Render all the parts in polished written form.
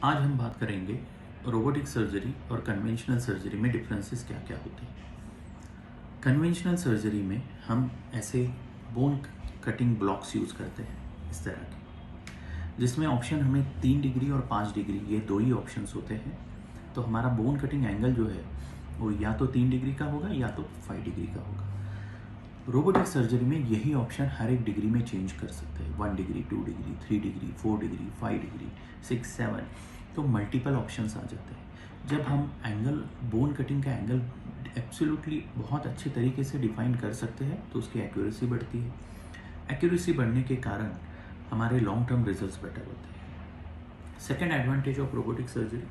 आज हम बात करेंगे रोबोटिक सर्जरी और कन्वेंशनल सर्जरी में डिफरेंसेस क्या क्या होते हैं। कन्वेंशनल सर्जरी में हम ऐसे बोन कटिंग ब्लॉक्स यूज़ करते हैं इस तरह के, जिसमें ऑप्शन हमें 3 डिग्री और 5 डिग्री ये दो ही ऑप्शंस होते हैं। तो हमारा बोन कटिंग एंगल जो है वो या तो 3 डिग्री का होगा या तो 5 डिग्री का होगा। रोबोटिक सर्जरी में यही ऑप्शन हर एक डिग्री में चेंज कर सकते हैं, 1 degree, 2 degree, 3 degree, 4 degree, 5 degree, 6, 7, तो मल्टीपल ऑप्शंस आ जाते हैं। जब हम एंगल, बोन कटिंग का एंगल एब्सोल्युटली बहुत अच्छे तरीके से डिफाइन कर सकते हैं तो उसकी एक्यूरेसी बढ़ती है। एक्यूरेसी बढ़ने के कारण हमारे लॉन्ग टर्म रिजल्ट्स बेटर होते हैं। Second advantage of robotic surgery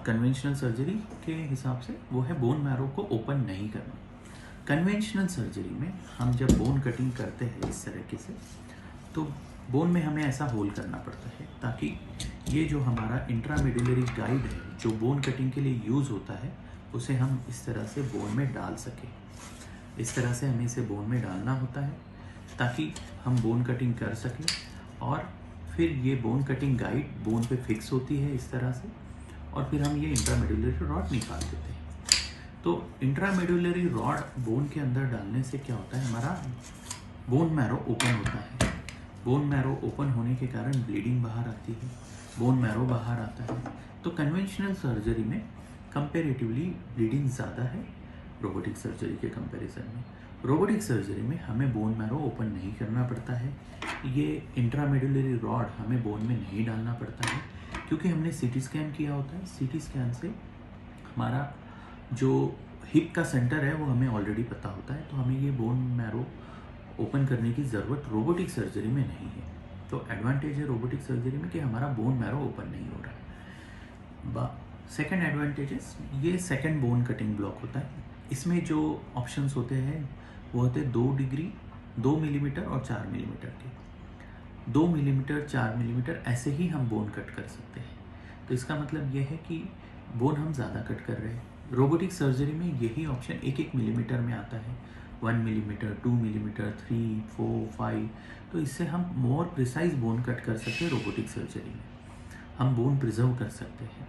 conventional surgery के हिसाब से वो है बोन मैरो को ओपन नहीं करना। कन्वेंशनल सर्जरी में हम जब बोन कटिंग करते हैं इस तरीके से, तो बोन में हमें ऐसा होल करना पड़ता है ताकि ये जो हमारा इंट्रामेडुलरी गाइड है जो बोन कटिंग के लिए यूज़ होता है उसे हम इस तरह से बोन में डाल सकें। इस तरह से हमें इसे बोन में डालना होता है ताकि हम बोन कटिंग कर सकें, और फिर ये बोन कटिंग गाइड बोन पे फिक्स होती है इस तरह से, और फिर हम ये इंट्रामेडुलरी रॉड निकाल देते हैं। तो इंट्रामेडुलरी रॉड बोन के अंदर डालने से क्या होता है, हमारा बोन मैरो ओपन होता है। बोन मैरो ओपन होने के कारण ब्लीडिंग बाहर आती है, बोन मैरो बाहर आता है। तो कन्वेंशनल सर्जरी में कंपेरेटिवली ब्लीडिंग ज़्यादा है रोबोटिक सर्जरी के कंपैरिजन में। रोबोटिक सर्जरी में हमें बोन मैरो ओपन नहीं करना पड़ता है, ये इंट्रामेडुलरी रॉड हमें बोन में नहीं डालना पड़ता है, क्योंकि हमने सीटी स्कैन किया होता है। सीटी स्कैन से हमारा जो हिप का सेंटर है वो हमें ऑलरेडी पता होता है, तो हमें ये बोन मैरो ओपन करने की ज़रूरत रोबोटिक सर्जरी में नहीं है। तो एडवांटेज है रोबोटिक सर्जरी में कि हमारा बोन मैरो ओपन नहीं हो रहा है। सेकेंड एडवांटेजेस, ये सेकेंड बोन कटिंग ब्लॉक होता है। इसमें जो ऑप्शंस होते हैं वो होते हैं 2 डिग्री, 2 मिलीमीटर और 4 मिलीमीटर के। 2 मिलीमीटर, 4 मिलीमीटर ऐसे ही हम बोन कट कर सकते हैं। तो इसका मतलब ये है कि बोन हम ज़्यादा कट कर रहे हैं। रोबोटिक सर्जरी में यही ऑप्शन 1-1 मिलीमीटर में आता है, 1 मिलीमीटर, 2 मिलीमीटर, 3, 4, 5। तो इससे हम मोर प्रिसाइज बोन कट कर सकते हैं। रोबोटिक सर्जरी में हम बोन प्रिजर्व कर सकते हैं।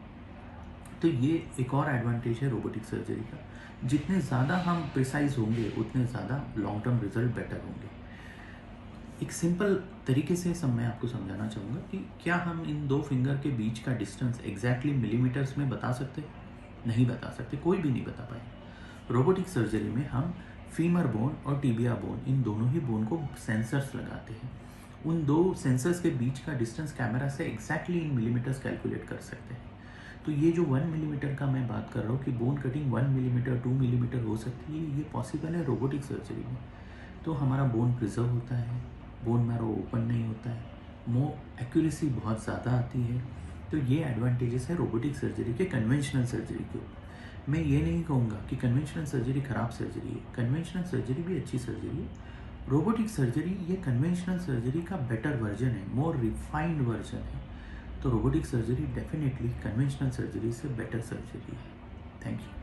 तो ये एक और एडवांटेज है रोबोटिक सर्जरी का। जितने ज़्यादा हम प्रिसाइज होंगे उतने ज़्यादा लॉन्ग टर्म रिजल्ट बेटर होंगे। एक सिंपल तरीके से मैं आपको समझाना चाहूँगा कि क्या हम इन 2 फिंगर के बीच का डिस्टेंस एग्जैक्टली मिलीमीटर्स में बता सकते हैं? नहीं बता सकते, कोई भी नहीं बता पाए। रोबोटिक सर्जरी में हम फीमर बोन और टिबिया बोन, इन दोनों ही बोन को सेंसर्स लगाते हैं। उन 2 सेंसर्स के बीच का डिस्टेंस कैमरा से एग्जैक्टली इन मिलीमीटर्स कैलकुलेट कर सकते हैं। तो ये जो 1 मिलीमीटर का मैं बात कर रहा हूँ कि बोन कटिंग 1 मिलीमीटर, 2 मिलीमीटर हो सकती है, ये पॉसिबल है रोबोटिक सर्जरी में। तो हमारा बोन प्रिजर्व होता है, बोन मैरो ओपन नहीं होता है, एक्यूरेसी बहुत ज़्यादा आती है। तो ये एडवांटेजेस है रोबोटिक सर्जरी के कन्वेंशनल सर्जरी के ऊपर। मैं ये नहीं कहूँगा कि कन्वेंशनल सर्जरी ख़राब सर्जरी है, कन्वेंशनल सर्जरी भी अच्छी सर्जरी है। रोबोटिक सर्जरी ये कन्वेंशनल सर्जरी का बेटर वर्जन है, मोर रिफाइंड वर्जन है। तो robotic surgery definitely conventional surgery से बेटर सर्जरी है। Thank you.